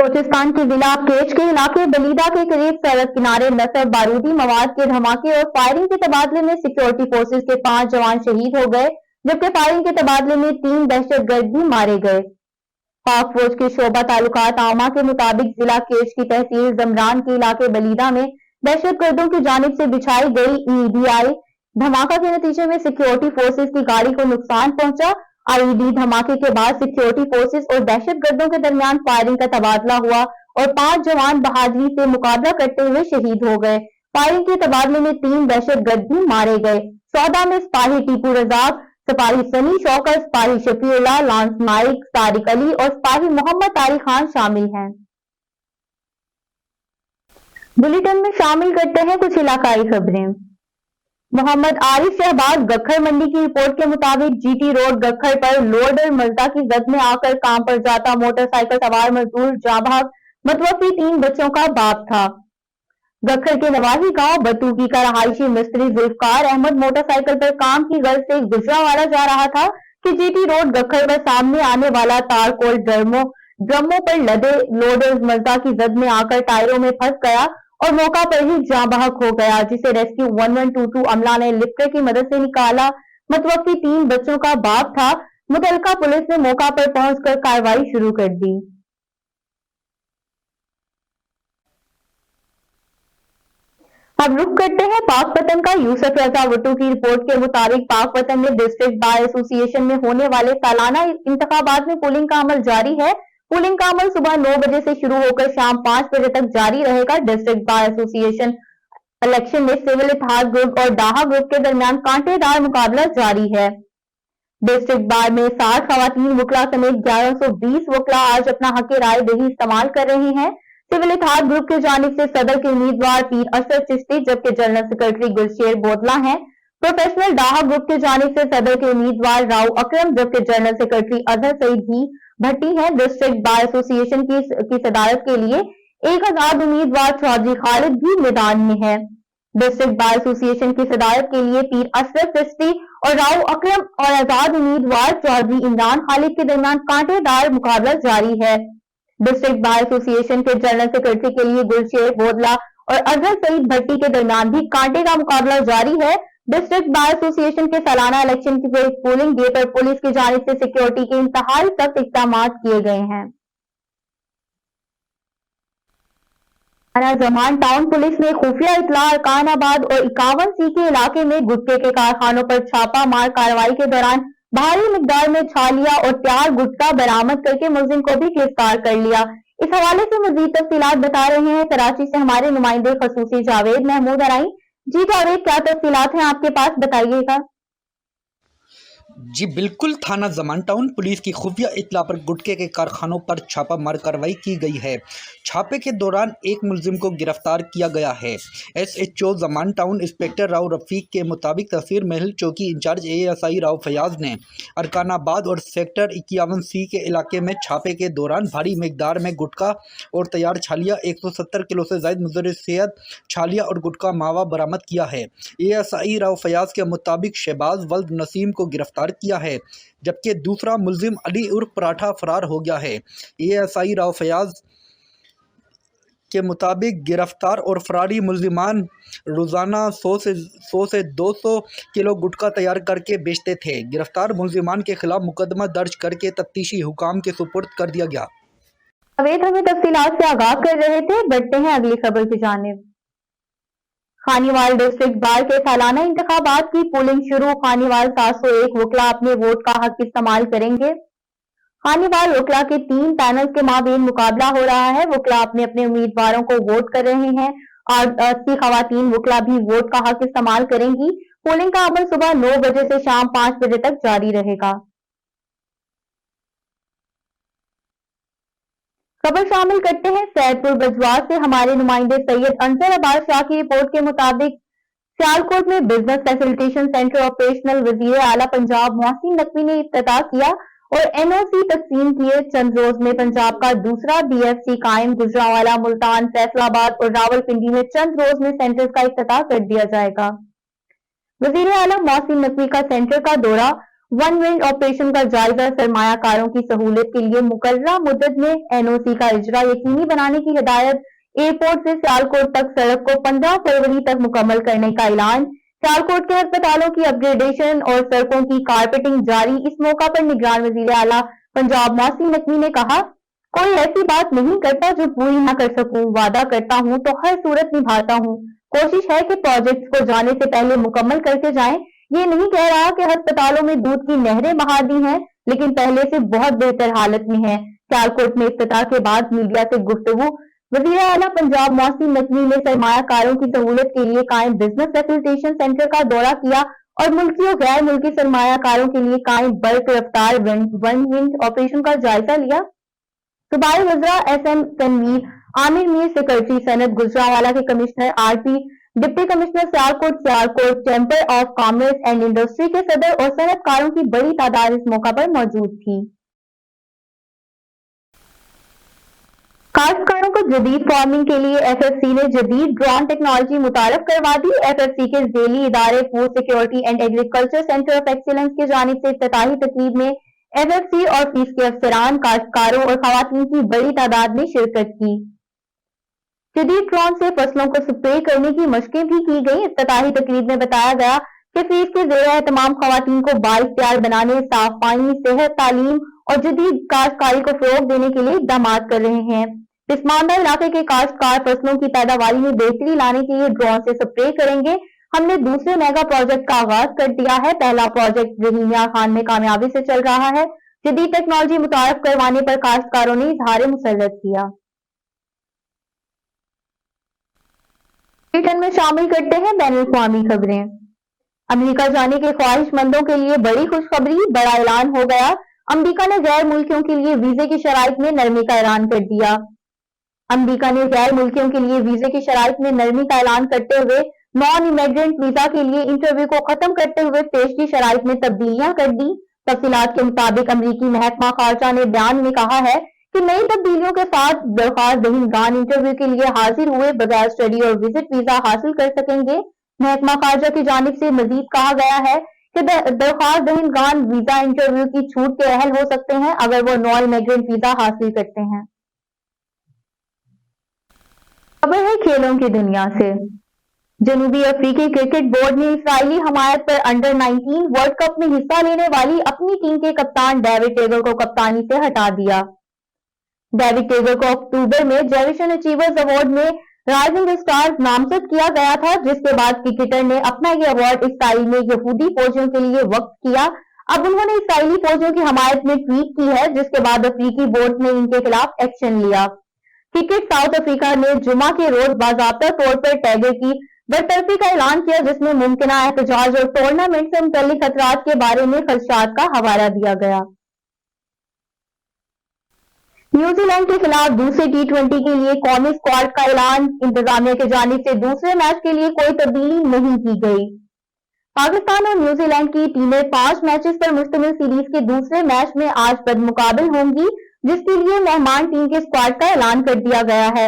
بلوچستان کے ضلع کیچ کے علاقے بلیدہ کے قریب سڑک کنارے نصب بارودی مواد کے دھماکے اور فائرنگ کے تبادلے میں سیکورٹی فورسز کے 5 جوان شہید ہو گئے، جبکہ فائرنگ کے تبادلے میں 3 دہشت گرد بھی مارے گئے۔ پاک فوج کے شعبہ تعلقات عامہ کے مطابق ضلع کیچ کی تحصیل زمران کے علاقے بلیدہ میں دہشت گردوں کی جانب سے بچھائی گئی ای ڈی آئی دھماکہ کے نتیجے میں سیکورٹی فورسز کی گاڑی کو نقصان پہنچا۔ آئی ڈی دھماکے کے بعد سیکورٹی فورسز اور دہشت گردوں کے درمیان فائرنگ کا تبادلہ ہوا اور 5 جوان بہادری سے مقابلہ کرتے ہوئے شہید ہو گئے۔ فائرنگ کے تبادلے میں 3 دہشت گرد بھی مارے گئے۔ سودا میں سپاہی ٹیپو رزاق، سپاہی سنی شوکت، سپاہی شفیع اللہ، لانس نائک طارق علی اور سپاہی محمد طارق خان شامل ہیں۔ بلیٹن میں شامل کرتے ہیں کچھ علاقائی خبریں۔ محمد عارف شہباز گکھر منڈی کی رپورٹ کے مطابق جی ٹی روڈ گکھر پر لوڈر ملتا کی زد میں آ کر کام پر جاتا موٹر سائیکل سوار مزدور جاں بحق متوفی 3 بچوں کا باپ تھا۔ گکھر کے نواحی گاؤں بتوکی کا رہائشی مستری ذوالفقار احمد موٹر سائیکل پر کام کی غرض سے گجرانوالہ جا رہا تھا کہ جی ٹی روڈ گکھر پر سامنے آنے والا تارکول ڈرموں پر لدے لوڈر ملتا کی زد میں آ کر ٹائروں میں پھنس گیا اور موقع پر ہی جاں بحق ہو گیا، جسے ریسکیو 1122 عملہ نے لفٹر کی مدد سے نکالا۔ متوفی 3 بچوں کا باپ تھا۔ متعلقہ پولیس نے موقع پر پہنچ کر کارروائی شروع کر دی۔ اب رخ کرتے ہیں پاک وطن کا۔ یوسف رضا وٹو کی رپورٹ کے مطابق پاک وطن میں ڈسٹرکٹ بار ایسوسی ایشن میں ہونے والے سالانہ انتخابات میں پولنگ کا عمل جاری ہے۔ پولنگ کا عمل صبح 9 بجے سے شروع ہو کر شام 5 بجے تک جاری رہے گا۔ ڈسٹرکٹ بار ایسوسی ایشن الیکشن میں سول اتحاد گروپ اور ڈاہا گروپ کے درمیان کانٹے دار مقابلہ جاری ہے۔ ڈسٹرکٹ بار میں 60 خواتین وکلا سمیت 1120 وکلا آج اپنا حق رائے دہی استعمال کر رہے ہیں۔ سول اتحاد گروپ کی جانب سے صدر کے امیدوار پیر اشرف چشتی جبکہ جنرل سیکرٹری گلشیر بودلہ ہیں۔ پروفیشنل ڈاہا گروپ کی جانب سے صدر کے امیدوار راؤ اکرم جبکہ جنرل سیکرٹری اظہر سعید ہی بھٹی ہیں۔ ڈسٹرکٹ بار ایسوسی ایشن کی صدارت کے لیے ایک آزاد امیدوار چودھری خالد بھی میدان میں ہے۔ ڈسٹرکٹ بار ایسوسی ایشن کی صدارت کے لیے پیر اشرف چشتی اور راؤ اکرم اور آزاد امیدوار چودھری عمران خالد کے درمیان کانٹے دار مقابلہ جاری ہے۔ ڈسٹرکٹ بار ایسوسی ایشن کے جنرل سیکرٹری کے لیے گلشیر بودلہ اور اظہر سعید بھٹی کے درمیان بھی کانٹے کا مقابلہ جاری ہے۔ ڈسٹرکٹ بار ایسوسی ایشن کے سالانہ الیکشن کی پولنگ ڈے پر پولیس کی جانب سے سیکورٹی کے انتہائی سخت اقدامات کیے گئے ہیں۔ زمان ٹاؤن پولیس نے خفیہ اطلاع ارکان آباد اور 51 سی کے علاقے میں گٹکے کے کارخانوں پر چھاپہ مار کارروائی کے دوران بھاری مقدار میں چھالیا اور تیار گٹکا برآمد کر کے ملزم کو بھی گرفتار کر لیا۔ اس حوالے سے مزید تفصیلات بتا رہے ہیں کراچی سے ہمارے نمائندے خصوصی جاوید محمود ارائیں۔ جی جاوید، کیا تفصیلات ہیں آپ کے پاس، بتائیے گا۔ جی بالکل، تھانہ زمان ٹاؤن پولیس کی خفیہ اطلاع پر گٹکے کے کارخانوں پر چھاپہ مار کارروائی کی گئی ہے۔ چھاپے کے دوران ایک ملزم کو گرفتار کیا گیا ہے۔ ایس ایچ او زمان ٹاؤن انسپکٹر راؤ رفیق کے مطابق تحصیل محل چوکی انچارج ASI راؤ فیاض نے ارکان آباد اور سیکٹر 51 سی کے علاقے میں چھاپے کے دوران بھاری مقدار میں گٹکا اور تیار چھالیا 170 کلو سے زائد مضر صحت چھالیا اور گٹکا ماوا برآمد کیا ہے۔ ASI راؤ فیاض کے مطابق شہباز ولد نسیم کو گرفتار کیا ہے جبکہ دوسرا ملزم علی عرف پراٹھا فرار ہو گیا ہے۔ ASI راؤ فیاض کے مطابق گرفتار اور فراری ملزمان روزانہ 100 سے 200 کلو گٹکا تیار کر کے بیچتے تھے۔ گرفتار ملزمان کے خلاف مقدمہ درج کر کے تفتیشی حکام کے سپرد کر دیا گیا۔ جاوید ہمیں تفصیلات سے آگاہ کر رہے تھے، بڑھتے ہیں اگلی خبر کی جانب۔ خانیوال ڈسٹرکٹ بار کے سالانہ انتخابات کی پولنگ شروع۔ خانیوال 701 وکلا اپنے ووٹ کا حق استعمال کریں گے۔ خانیوال وکلا کے 3 پینلز کے مابین مقابلہ ہو رہا ہے۔ وکلا اپنے اپنے امیدواروں کو ووٹ کر رہے ہیں اور 80 خواتین وکلا بھی ووٹ کا حق استعمال کریں گی۔ پولنگ کا عمل صبح 9 بجے سے شام 5 بجے تک جاری رہے گا۔ خبر شامل کرتے ہیں سید پور بجوار سے ہمارے نمائندے سید انصر عباس شاہ کی رپورٹ کے مطابق سیالکوٹ میں بزنس فیسیلیٹیشن سینٹر آپریشنل۔ وزیر اعلیٰ پنجاب محسن نقوی نے افتتاح کیا اور NOC تقسیم کیے۔ چند روز میں پنجاب کا دوسرا BFC قائم۔ گجرانوالہ، ملتان، فیصل آباد اور راولپنڈی میں چند روز میں سینٹرز کا افتتاح کر دیا جائے گا۔ وزیر اعلیٰ محسن نقوی کا سینٹر کا دورہ ون ونڈ آپریشن کا جائزہ، سرمایہ کاروں کی سہولت کے لیے مقررہ مدت میں NOC کا اجرا یقینی بنانے کی ہدایت، ایئرپورٹ سے سیالکوٹ تک سڑک کو 15 فروری تک مکمل کرنے کا اعلان، سیالکوٹ کے ہسپتالوں کی اپ گریڈیشن اور سڑکوں کی کارپیٹنگ جاری۔ اس موقع پر نگران وزیر اعلیٰ پنجاب محسن نقوی نے کہا، کوئی ایسی بات نہیں کرتا جو پوری نہ کر سکوں، وعدہ کرتا ہوں تو ہر صورت نبھاتا ہوں، کوشش ہے کہ پروجیکٹس کو جانے سے پہلے مکمل کرتے جائیں۔ یہ نہیں کہہ رہا کہ ہسپتالوں میں دودھ کی نہریں بہا دی ہیں، لیکن پہلے سے بہت بہتر حالت میں ہیں۔ سیالکوٹ میں افتتاح کے بعد میڈیا سے گفتگو، وزیر اعلیٰ پنجاب محسن نقوی نے سرمایہ کاروں کی سہولت کے لیے قائم بزنس فیسیلیٹیشن سینٹر کا دورہ کیا اور ملکی اور غیر ملکی سرمایہ کاروں کے لیے قائم برق رفتار ون ونڈ آپریشن کا جائزہ لیا۔ صوبائی وزراء SM تنویر، عامر میر سیکرٹری صنعت، گجرانوالہ کے commissioner RP، deputy commissioner Sialkot chamber of commerce and industry کے صدر اور صنعت کاروں کی بڑی تعداد اس موقع پر موجود تھی۔ کاشتکاروں کو جدید فارمنگ کے لیے FFC نے جدید ڈرون ٹیکنالوجی متعارف کروا دی۔ FFC کے ذیلی ادارے food security and agriculture centre of excellence کی جانب سے افتتاحی تقریب میں FFC اور فیس کے افسران، کاشتکاروں اور خواتین کی بڑی تعداد میں شرکت کی۔ جدید ڈرون سے فصلوں کو سپرے کرنے کی مشقیں بھی کی گئی۔ افتتاحی تقریب میں بتایا گیا کہ فیس کے زیر اہتمام خواتین کو بااختیار بنانے، صاف پانی، صحت، تعلیم اور جدید کاشتکاری کو فروغ دینے کے لیے اقدامات کر رہے ہیں۔ پسماندہ علاقے کے کاشتکار فصلوں کی پیداواری میں بہتری لانے کے لیے ڈرون سے سپرے کریں گے۔ ہم نے دوسرے میگا پروجیکٹ کا آغاز کر دیا ہے۔ پہلا پروجیکٹ رحیم یار خان میں کامیابی سے چل رہا ہے۔ جدید ٹیکنالوجی متعارف کروانے پر کاشتکاروں نے اظہار مسرت کیا۔ بلیٹن میں شامل کرتے ہیں بین الاقوامی خبریں۔ امریکہ جانے کے خواہش مندوں کے لیے بڑی خوشخبری، بڑا اعلان ہو گیا۔ امریکہ نے غیر ملکیوں کے لیے ویزے کی شرائط میں نرمی کا اعلان کر دیا۔ امریکہ نے غیر ملکیوں کے لیے ویزے کی شرائط میں نرمی کا اعلان کرتے ہوئے نان امیگرنٹ ویزا کے لیے انٹرویو کو ختم کرتے ہوئے پیشگی شرائط میں تبدیلیاں کر دی۔ تفصیلات کے مطابق امریکی محکمہ خارجہ نے بیان میں کہا ہے کہ نئی تبدیلیوں کے ساتھ درخواست دہندگان انٹرویو کے لیے حاضر ہوئے بغیر اسٹڈی اور وزٹ ویزا حاصل کر سکیں گے۔ محکمہ خارجہ کی جانب سے مزید کہا گیا ہے کہ درخواست دہندگان ویزا انٹرویو کی چھوٹ کے اہل ہو سکتے ہیں اگر وہ نان امیگرنٹ ویزا حاصل کرتے ہیں۔ خبر ہے کھیلوں کی دنیا سے۔ جنوبی افریقی کرکٹ بورڈ نے اسرائیلی حمایت پر انڈر 19 ورلڈ کپ میں حصہ لینے والی اپنی ٹیم کے کپتان ڈیوڈ ٹیگر کو کپتانی سے ہٹا دیا۔ ڈیوڈ ٹیگر کو اکتوبر میں جنریشن اچیورز ایوارڈ میں رائزنگ اسٹارز نامزد کیا گیا تھا، جس کے بعد کرکٹر نے اپنا یہ ایوارڈ اسرائیل میں یہودی فوجیوں کے لیے وقف کیا۔ اب انہوں نے اسرائیلی فوجیوں کی حمایت میں ٹویٹ کی ہے، جس کے بعد افریقی بورڈ نے ان کے خلاف ایکشن لیا۔ کرکٹ ساؤتھ افریقہ نے جمعہ کے روز باضابطہ طور پر ٹیگر کی برطرفی کا اعلان کیا، جس میں ممکنہ احتجاج اور ٹورنامنٹ سے متعلق خطرات کے بارے میں خدشات کا حوالہ دیا گیا۔ نیوزی لینڈ کے خلاف دوسرے T20 کے لیے قومی اسکواڈ کا اعلان۔ انتظامیہ کی جانب سے دوسرے میچ کے لیے کوئی تبدیلی نہیں کی گئی۔ پاکستان اور نیوزی لینڈ کی ٹیمیں 5 میچز پر مشتمل سیریز کے دوسرے میچ میں آج بدمقابل ہوں گی، جس کے لیے مہمان ٹیم کے اسکواڈ کا اعلان کر دیا گیا ہے۔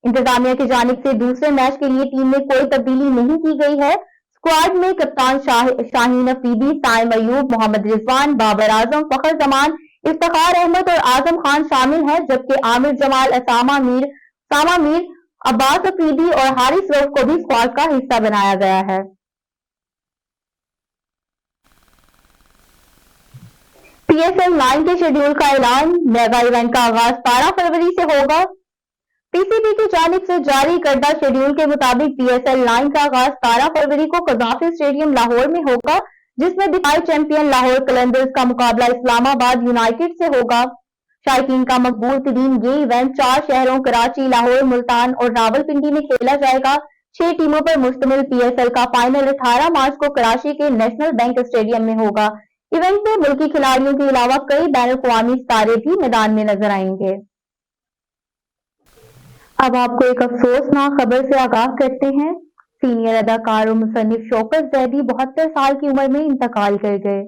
انتظامیہ کی جانب سے دوسرے میچ کے لیے ٹیم میں کوئی تبدیلی نہیں کی گئی ہے۔ اسکواڈ میں کپتان شاہین افریدی، سائم ایوب، محمد رضوان، بابر اعظم، فخر زمان، افتخار احمد اور اعظم خان شامل ہیں، جبکہ عامر جمال، اسامہ میر، عباس افریدی اور حارث رؤف کو بھی اسکواڈ کا حصہ بنایا گیا ہے۔ PSL 9 کے شیڈول کا اعلان۔ میگا ایونٹ کا آغاز 12 فروری سے ہوگا۔ PCB کی جانب سے جاری کردہ شیڈول کے مطابق PSL 9 کا آغاز 12 فروری کو قذافی اسٹیڈیم لاہور میں ہوگا، جس میں دفاعی چیمپئن لاہور قلندرز کا مقابلہ اسلام آباد یونائیٹڈ سے ہوگا۔ شائقین کا مقبول ترین یہ ایونٹ 4 شہروں کراچی، لاہور، ملتان اور راولپنڈی میں کھیلا جائے گا۔ 6 ٹیموں پر مشتمل PSL کا فائنل 18 مارچ کو کراچی کے نیشنل بینک اسٹیڈیم میں ہوگا۔ ایونٹ میں ملکی کھلاڑیوں کے علاوہ کئی بین الاقوامی ستارے بھی میدان میں نظر آئیں گے۔ اب آپ کو ایک افسوسناک خبر سے آگاہ کرتے ہیں۔ سینئر اداکار اور مصنف شوکت زیدی 72 سال کی عمر میں انتقال کر گئے۔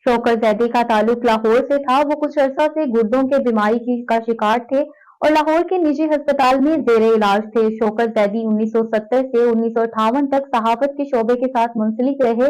شوکت زیدی کا تعلق لاہور سے تھا۔ وہ کچھ عرصہ سے گردوں کے بیماری کا شکار تھے اور لاہور کے نجی ہسپتال میں زیر علاج تھے۔ شوکت زیدی 1970 سے 1958 تک صحافت کے شعبے کے ساتھ منسلک رہے۔